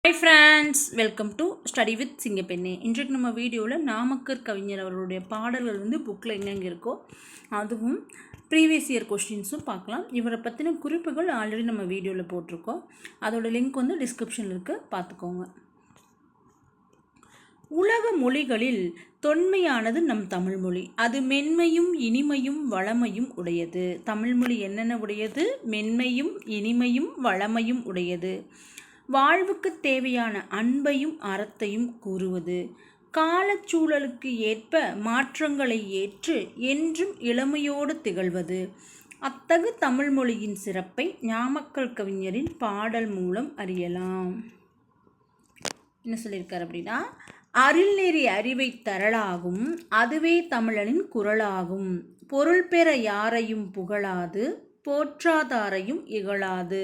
Hi friends, welcome to study with Singappenne. இன்றைக்கு நம்ம வீடியோவில் நாமக்கல் கவிஞர் அவருடைய பாடல்கள் புக்கில் எங்கெங்கே இருக்கோ அதுவும் ப்ரீவியஸ் இயர் கொஸ்டின்ஸும் பார்க்கலாம். இவரை பற்றின குறிப்புகள் ஆல்ரெடி நம்ம வீடியோவில் போட்டிருக்கோம். அதோட லிங்க் டிஸ்கிரிப்ஷனில் இருக்குது, பார்த்துக்கோங்க. உலக மொழிகளில் தொன்மையானது நம் தமிழ்மொழி. அது மென்மையும் இனிமையும் வளமையும் உடையது. தமிழ்மொழி என்னென்ன உடையது? மென்மையும் இனிமையும் வளமையும் உடையது. வாழ்வுக்கு தேவையான அன்பையும் அறத்தையும் கூறுவது. காலச்சூழலுக்கு ஏற்ப மாற்றங்களை ஏற்று என்றும் இளமையோடு திகழ்வது. அத்தகு தமிழ்மொழியின் சிறப்பை நாமக்கல் கவிஞரின் பாடல் மூலம் அறியலாம். என்ன சொல்லியிருக்கார் அப்படின்னா, அருள்நெறி அறிவை தரலாகும், அதுவே தமிழனின் குரலாகும். பொருள் பெற யாரையும் புகழாது, போற்றாதாரையும் இகழாது.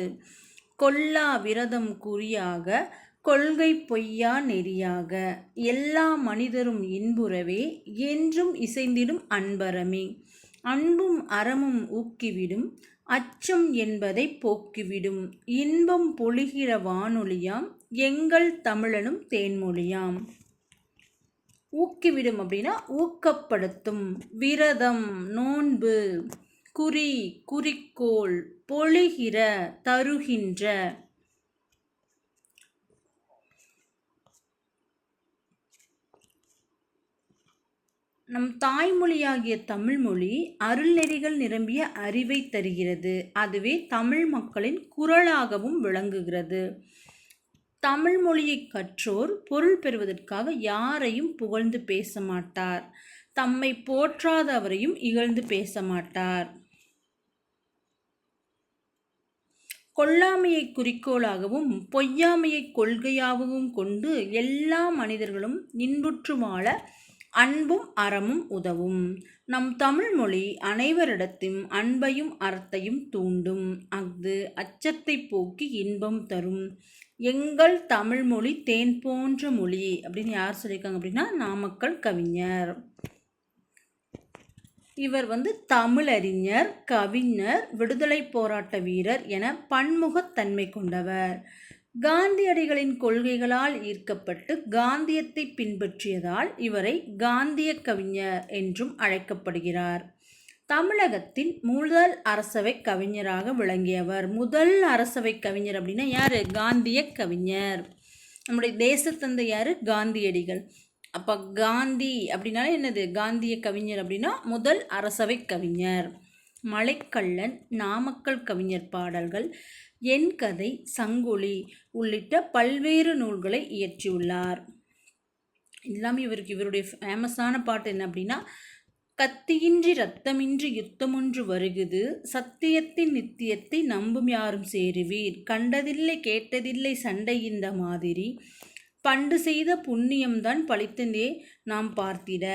கொல்லா விரதம் குறியாக, கொள்கை பொய்யா நெறியாக. எல்லா மனிதரும் இன்புறவே, என்றும் இசைந்திடும் அன்பரமே. அன்பும் அறமும் ஊக்கிவிடும், அச்சம் என்பதை போக்கிவிடும். இன்பம் பொழிகிற வானொலியாம், எங்கள் தமிழனும் தேன்மொழியாம். ஊக்கிவிடும் அப்படின்னா ஊக்கப்படுத்தும். விரதம் நோன்பு. குறி குறிக்கோள். பொழிகிற தருகின்ற. நம் தாய்மொழியாகிய தமிழ்மொழி அருள்நெறிகள் நிரம்பிய அறிவை தருகிறது. அதுவே தமிழ் மக்களின் குரலாகவும் விளங்குகிறது. தமிழ் மொழியை கற்றோர் பொருள் பெறுவதற்காக யாரையும் புகழ்ந்து பேச மாட்டார். தம்மை போற்றாதவரையும் இகழ்ந்து பேச மாட்டார். கொல்லாமையை குறிக்கோளாகவும் பொய்யாமையை கொள்கையாகவும் கொண்டு எல்லா மனிதர்களும் இன்புற்று வாழ அன்பும் அறமும் உதவும். நம் தமிழ்மொழி அனைவரிடத்தும் அன்பையும் அறத்தையும் தூண்டும். அஃது அச்சத்தை போக்கி இன்பம் தரும். எங்கள் தமிழ்மொழி தேன் போன்ற மொழி அப்படின்னு யார் சொல்லியிருக்காங்க அப்படின்னா, நாமக்கல் கவிஞர். இவர் தமிழறிஞர், கவிஞர், விடுதலை போராட்ட வீரர் என பன்முகத்தன்மை கொண்டவர். காந்தியடிகளின் கொள்கைகளால் ஈர்க்கப்பட்டு காந்தியத்தை பின்பற்றியதால் இவரை காந்திய கவிஞர் என்றும் அழைக்கப்படுகிறார். தமிழகத்தின் முதல் அரசவை கவிஞராக விளங்கியவர். முதல் அரசவை கவிஞர் அப்படின்னா யாரு? காந்திய கவிஞர். நம்முடைய தேசத்தந்தை யாரு? காந்தியடிகள். அப்போ காந்தி அப்படின்னாலே என்னது? காந்திய கவிஞர் அப்படின்னா முதல் அரசவை கவிஞர். மலைக்கள்ளன், நாமக்கல் கவிஞர் பாடல்கள், என் கதை, சங்கொலி உள்ளிட்ட பல்வேறு நூல்களை இயற்றியுள்ளார். எல்லாமே இவருடைய ஃபேமஸான பாட்டு என்ன அப்படின்னா, கத்தியின்றி ரத்தமின்றி யுத்தமொன்று வருகுது, சத்தியத்தின் நித்தியத்தை நம்பும் யாரும் சேருவீர், கண்டதில்லை கேட்டதில்லை சண்டை இந்த மாதிரி, பண்டு செய்த புண்ணியம்தான் பழித்ததே நாம் பார்த்திட.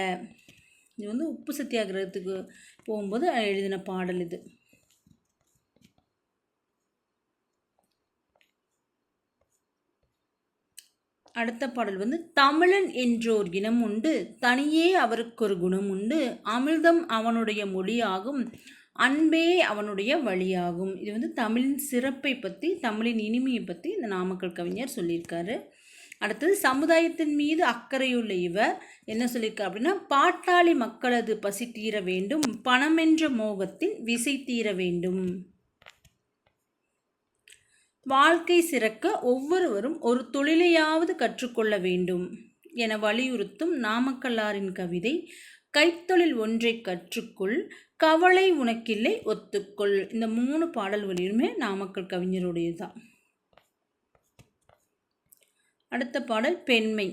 இது உப்பு சத்தியாகிரகத்துக்கு போகும்போது எழுதின பாடல் இது. அடுத்த பாடல் தமிழன் என்றோர் இனம் உண்டு, தனியே அவருக்கு ஒரு குணம் உண்டு, அமிர்தம் அவனுடைய மொழியாகும், அன்பே அவனுடைய வழியாகும். இது தமிழின் சிறப்பை பற்றி, தமிழின் இனிமையை பற்றி இந்த நாமக்கல் கவிஞர் சொல்லியிருக்காரு. அடுத்தது, சமுதாயத்தின் மீது அக்கறையுள்ள இவர் என்ன சொல்லியிருக்கார் அப்படின்னா, பாட்டாளி மக்களது பசி தீர வேண்டும், பணமென்ற மோகத்தின் விசை தீர வேண்டும். வாழ்க்கை சிறக்க ஒவ்வொருவரும் ஒரு தொழிலையாவது கற்றுக்கொள்ள வேண்டும் என வலியுறுத்தும் நாமக்கல்லாரின் கவிதை, கைத்தொழில் ஒன்றை கற்றுக்கொள், கவலை உனக்கில்லை ஒத்துக்கொள். இந்த 3 பாடல்களிலுமே நாமக்கல் கவிஞருடையதுதான். அடுத்த பாடல் பெண்மை.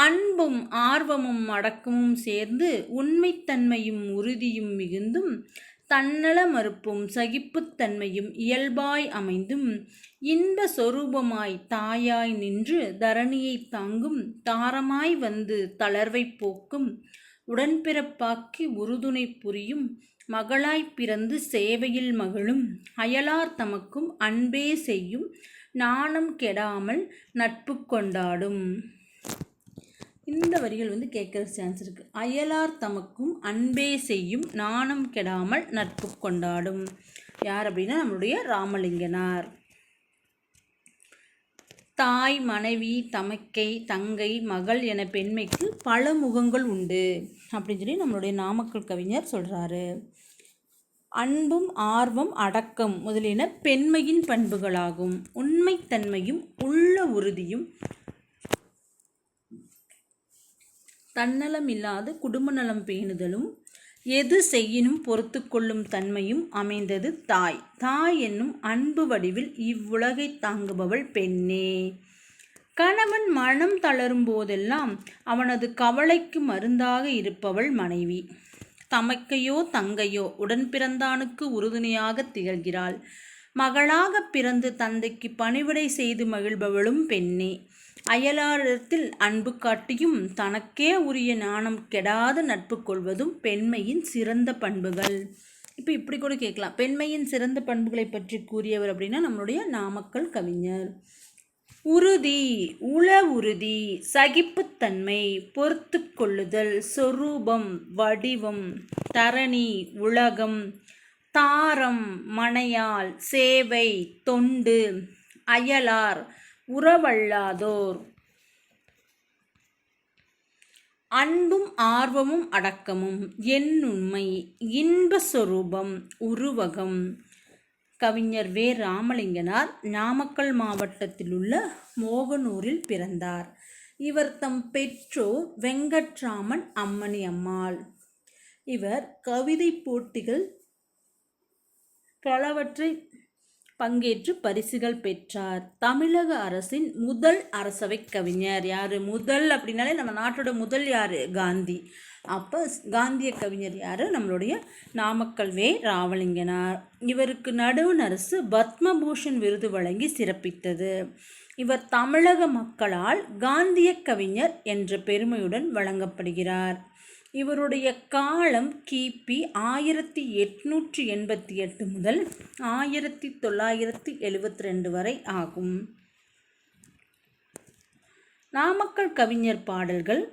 அன்பும் ஆர்வமும் அடக்கமும் சேர்ந்து உண்மைத்தன்மையும் உறுதியும் மிகுந்தும் தன்னல மறுப்பும் சகிப்புத்தன்மையும் இயல்பாய் அமைந்தும் இன்ப சொரூபமாய் தாயாய் நின்று தரணியை தாங்கும் தாரமாய் வந்து தளர்வை போக்கும் உடன்பிறப்பாக்கி உறுதுணை புரியும் மகளாய் பிறந்து சேவையில் மகளும் அயலார் தமக்கும் அன்பே செய்யும் நாணம் கெடாமல் நட்பு கொண்டாடும். இந்த வரிகள் கேட்குற சான்ஸ் இருக்குது. அயலார் தமக்கும் அன்பே செய்யும் நாணம் கெடாமல் நட்பு கொண்டாடும். யார் அப்படின்னா நம்மளுடைய ராமலிங்கனார். தாய், மனைவி, தமக்கை, தங்கை, மகள் என பெண்மைக்கு பல முகங்கள் உண்டு அப்படின்னு சொல்லி நம்மளுடைய நாமக்கல் கவிஞர் சொல்கிறாரு. அன்பும் ஆர்வம் அடக்கம் முதலியன பெண்மையின் பண்புகளாகும். உண்மைத்தன்மையும் உள்ள உறுதியும் தன்னலமில்லாது குடும்ப நலம் பேணுதலும் எது செய்யினும் பொறுத்து கொள்ளும் தன்மையும் அமைந்தது தாய். தாய் என்னும் அன்பு வடிவில் இவ்வுலகை தாங்குபவள் பெண்ணே. கணவன் மனம் தளரும் போதெல்லாம் அவனது கவலைக்கு மருந்தாக இருப்பவள் மனைவி. தமக்கையோ தங்கையோ உடன் பிறந்தானுக்கு உறுதுணையாக திகழ்கிறாள். மகளாக பிறந்து தந்தைக்கு பணிவிடை செய்து மகிழ்பவளும் பெண்ணே. அயலாரிடத்தில் அன்பு காட்டியும் தனக்கே உரிய நாணம் கெடாத நட்பு கொள்வதும் பெண்மையின் சிறந்த பண்புகள். இப்போ இப்படி கூட கேட்கலாம், பெண்மையின் சிறந்த பண்புகளை பற்றி கூறியவர் அப்படின்னா நம்மளுடைய நாமக்கல் கவிஞர். உறுதி, உள உறுதி, சகிப்புத்தன்மை, பொறுத்து கொள்ளுதல், சொரூபம், வடிவம், தரணி, உலகம், தாரம், மனையாள், சேவை, தொண்டு, அயலார், உறவல்லாதோர், அன்பும் ஆர்வமும் அடக்கமும், எண்ணுண்மை, இன்பஸ்வரூபம், உருவகம். கவிஞர் வே. ராமலிங்கனார் நாமக்கல் மாவட்டத்தில் உள்ள மோகனூரில் பிறந்தார். இவர் தம் பெற்றோர் வெங்கட்ராமன், அம்மணி அம்மாள். இவர் கவிதை போட்டிகள் பலவற்றை பங்கேற்று பரிசுகள் பெற்றார். தமிழக அரசின் முதல் அரசவை கவிஞர் யார்? முதல் அப்படின்னாலே நம்ம நாட்டோட முதல் யார்? காந்தி. அப்போ காந்திய கவிஞர் யார்? நம்மளுடைய நாமக்கல் வே. ராமலிங்கனார். இவருக்கு நடுவண் அரசு பத்மபூஷன் விருது வழங்கி சிறப்பித்தது. இவர் தமிழக மக்களால் காந்திய கவிஞர் என்ற பெருமையுடன் வழங்கப்படுகிறார். இவருடைய காலம் கிபி 1888 முதல் 1972 வரை ஆகும். நாமக்கல் கவிஞர் பாடல்கள்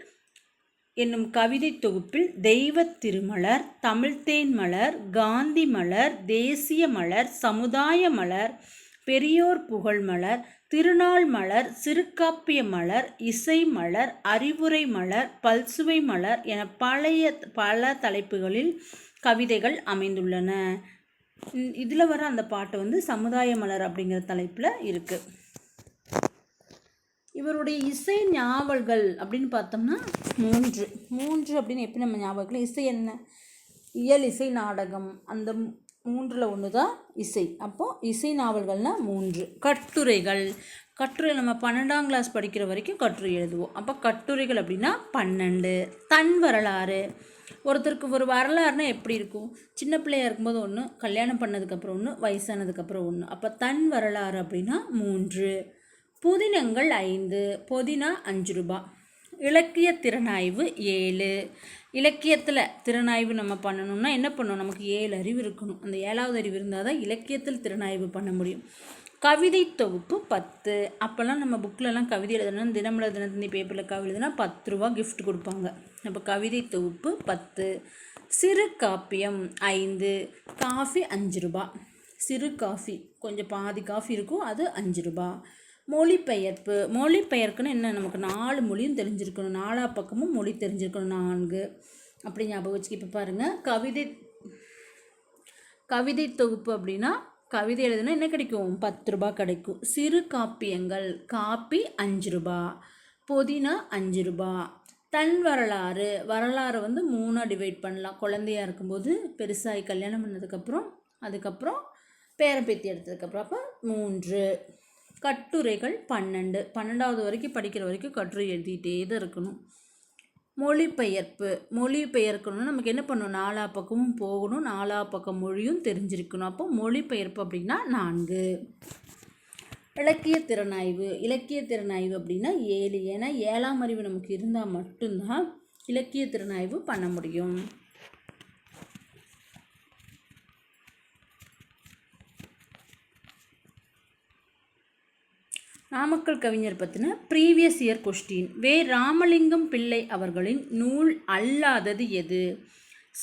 என்னும் கவிதை தொகுப்பில் தெய்வ திருமலர், தமிழ்த்தேன் மலர், காந்தி மலர், தேசிய மலர், சமுதாய மலர், பெரியோர் புகழ் மலர், திருநாள் மலர், சிறுகாப்பிய மலர், இசை மலர், அறிவுரை மலர், பல்சுவை மலர் என பல தலைப்புகளில் கவிதைகள் அமைந்துள்ளன. இதில் வர அந்த பாட்டு சமுதாய மலர் அப்படிங்கிற தலைப்பில் இருக்குது. இவருடைய இசை நாவல்கள் அப்படின்னு பார்த்தோம்னா மூன்று அப்படின்னு எப்படி நம்ம ஞாபகம்? இசை என்ன? இயல், இசை, நாடகம், அந்த மூன்றில் ஒன்று தான் இசை. அப்போது இசை நாவல்கள்னால் 3. கட்டுரை நம்ம 12ஆம் கிளாஸ் படிக்கிற வரைக்கும் கட்டுரை எழுதுவோம். அப்போ கட்டுரைகள் அப்படின்னா 12. தன் வரலாறு, ஒருத்தருக்கு ஒரு வரலாறுனா எப்படி இருக்கும்? சின்ன பிள்ளையாக இருக்கும்போது ஒன்று, கல்யாணம் பண்ணதுக்கப்புறம் ஒன்று, வயசானதுக்கப்புறம் ஒன்று. அப்போ தன் வரலாறு அப்படின்னா 3. புதினங்கள் 5, புதினா 5 ரூபா. இலக்கிய திறனாய்வு 7. இலக்கியத்தில் திறனாய்வு நம்ம பண்ணணும்னா என்ன பண்ணணும்? நமக்கு 7 அறிவு இருக்கணும். அந்த 7வது அறிவு இருந்தால் தான் இலக்கியத்தில் திறனாய்வு பண்ண முடியும். கவிதை தொகுப்பு 10. அப்போல்லாம் நம்ம புக்கிலலாம் கவிதை எழுதணும், தினமலர் தினத்தந்தி பேப்பரில் கவிதை எழுதுனா 10 ரூபா கிஃப்ட் கொடுப்பாங்க. அப்போ கவிதை தொகுப்பு 10. சிறு காப்பியம் 5. காஃபி 5 ரூபா. சிறு காஃபி கொஞ்சம் பாதி காஃபி இருக்கும், அது 5 ரூபா. மொழிபெயர்ப்புன்னு என்ன? நமக்கு 4 மொழியும் தெரிஞ்சிருக்கணும், 4 பக்கமும் மொழி தெரிஞ்சிருக்கணும், 4 அப்படி ஞாபகம் வச்சுக்க. இப்போ பாருங்கள், கவிதை தொகுப்பு அப்படின்னா கவிதை எழுதுனா என்ன கிடைக்கும்? 10 ரூபா கிடைக்கும். சிறு காப்பியங்கள், காப்பி 5 ரூபா, புதினா 5 ரூபா. தன் வரலாறு 3 டிவைட் பண்ணலாம். குழந்தையாக இருக்கும்போது, பெருசாகி கல்யாணம் பண்ணதுக்கப்புறம், அதுக்கப்புறம் பேரம்பேத்தி எடுத்ததுக்கப்புறம், அப்போ 3. கட்டுரைகள் 12வது வரைக்கும் படிக்கிற வரைக்கும் கட்டுரை எழுதிகிட்டே தான் இருக்கணும். மொழிபெயர்க்கணும்னா நமக்கு என்ன பண்ணணும்? 4 பக்கமும் போகணும், 4 பக்கம் மொழியும் தெரிஞ்சிருக்கணும். அப்போ மொழிபெயர்ப்பு அப்படின்னா 4. இலக்கிய திறனாய்வு அப்படின்னா 7. ஏன்னா 7ஆம் அறிவு நமக்கு இருந்தால் மட்டும்தான் இலக்கிய திறனாய்வு பண்ண முடியும். நாமக்கல் கவிஞர் பற்றின ப்ரீவியஸ் இயர் கொஸ்டின். வே. ராமலிங்கம் பிள்ளை அவர்களின் நூல் அல்லாதது எது?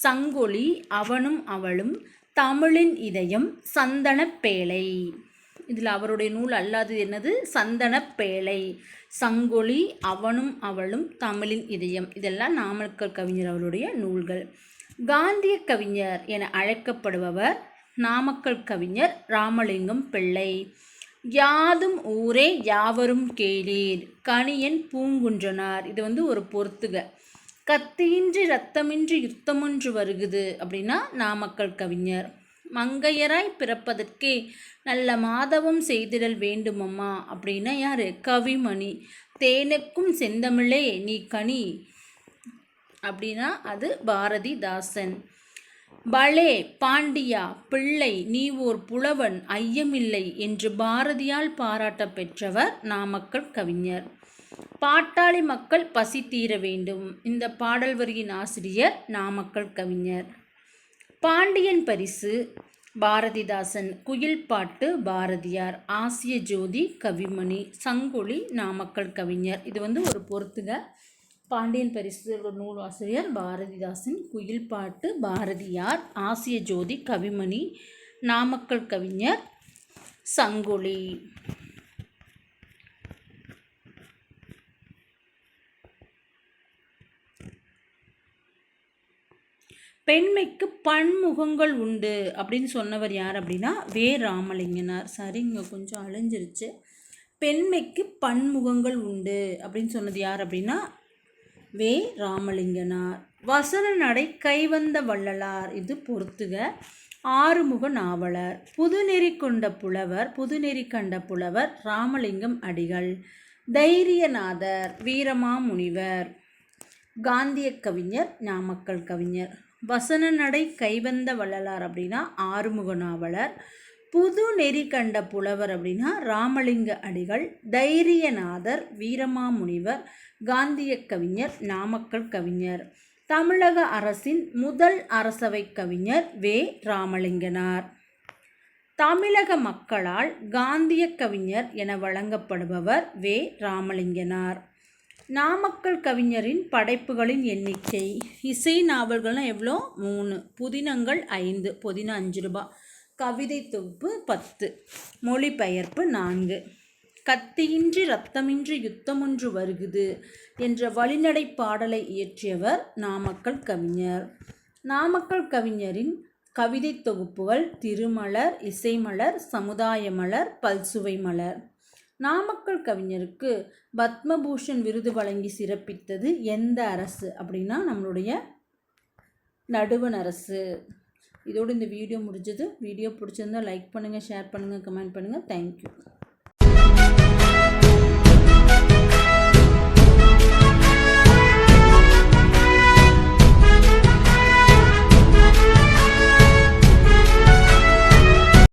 சங்கொலி, அவனும் அவளும், தமிழின் இதயம், சந்தனப்பேழை. இதில் அவருடைய நூல் அல்லாதது என்னது? சந்தனப்பேழை, சங்கொலி, அவனும் அவளும், தமிழின் இதயம், இதெல்லாம் நாமக்கல் கவிஞர் அவருடைய நூல்கள். காந்திய கவிஞர் என அழைக்கப்படுபவர் நாமக்கல் கவிஞர் ராமலிங்கம் பிள்ளை. யாதும் ஊரே யாவரும் கேளீர், கணியன் பூங்குன்றனார், இது ஒரு பொறுத்துக. கத்தியின்றி இரத்தமின்றி யுத்தமொன்று வருகுது அப்படின்னா நாமக்கல் கவிஞர். மங்கையராய் பிறப்பதற்கே நல்ல மாதவம் செய்திடல் வேண்டுமம்மா அப்படின்னா யார்? கவிமணி. தேனுக்கும் செந்தமிழே நீ கனி அப்படின்னா அது பாரதிதாசன். பலே பாண்டியா பிள்ளை நீ ஓர் புலவன் ஐயமில்லை என்று பாரதியால் பாராட்ட பெற்றவர் நாமக்கல் கவிஞர். பாட்டாளி மக்கள் பசி தீர வேண்டும், இந்த பாடல் வரியின் ஆசிரியர் நாமக்கல் கவிஞர். பாண்டியன் பரிசு பாரதிதாசன். குயில் பாட்டு பாரதியார். ஆசிய ஜோதி கவிமணி. சங்கொலி நாமக்கல் கவிஞர். இது ஒரு பொறுத்துக. பாண்டியன் பரிசு ஒரு நூல் ஆசிரியர் பாரதிதாசன். குயில் பாட்டு பாரதியார். ஆசிய ஜோதி கவிமணி. நாமக்கல் கவிஞர் சங்கொலி. பெண்மைக்கு பன்முகங்கள் உண்டு அப்படின்னு சொன்னவர் யார் அப்படின்னா வே. ராமலிங்கனார். சரிங்க, கொஞ்சம் அழிஞ்சிருச்சு. பெண்மைக்கு பன்முகங்கள் உண்டு அப்படின்னு சொன்னது யார் அப்படின்னா வே. ராமலிங்கனார். வசன நடை கைவந்த வள்ளலார், இது பொறுத்துக. ஆறுமுக நாவலர். புதுநெறி கண்ட புலவர் ராமலிங்கம் அடிகள். தைரியநாதர் வீரமாமுனிவர். காந்திய கவிஞர் நாமக்கல் கவிஞர். வசன நடை கைவந்த வள்ளலார் அப்படின்னா ஆறுமுக நாவலர். புது நெறி கண்ட புலவர் அப்படின்னா ராமலிங்க அடிகள். தைரியநாதர் வீரமாமுனிவர். காந்திய கவிஞர் நாமக்கல் கவிஞர். தமிழக அரசின் முதல் அரசவை கவிஞர் வே. ராமலிங்கனார். தமிழக மக்களால் காந்திய கவிஞர் என வழங்கப்படுபவர் வே. ராமலிங்கனார். நாமக்கல் கவிஞரின் படைப்புகளின் எண்ணிக்கை. இசை நாவல்கள்லாம் எவ்வளோ? 3. புதினங்கள் 5. புதினம் 5 ரூபாய். கவிதை தொகுப்பு 10. மொழிபெயர்ப்பு 4. கத்தியின்றி இரத்தமின்றி யுத்தமொன்று வருகுது என்ற வழிநடை பாடலை இயற்றியவர் நாமக்கல் கவிஞர். நாமக்கல் கவிஞரின் கவிதை தொகுப்புகள் திருமலர், இசைமலர், சமுதாய மலர், பல்சுவை மலர். நாமக்கல் கவிஞருக்கு பத்மபூஷன் விருது வழங்கி சிறப்பித்தது எந்த அரசு அப்படின்னா நம்மளுடைய நடுவண் அரசு. இதோடு இந்த வீடியோ முடிஞ்சது. வீடியோ பிடிச்சிருந்தால் லைக் பண்ணுங்கள், ஷேர் பண்ணுங்கள், கமெண்ட் பண்ணுங்கள். தேங்க்யூ.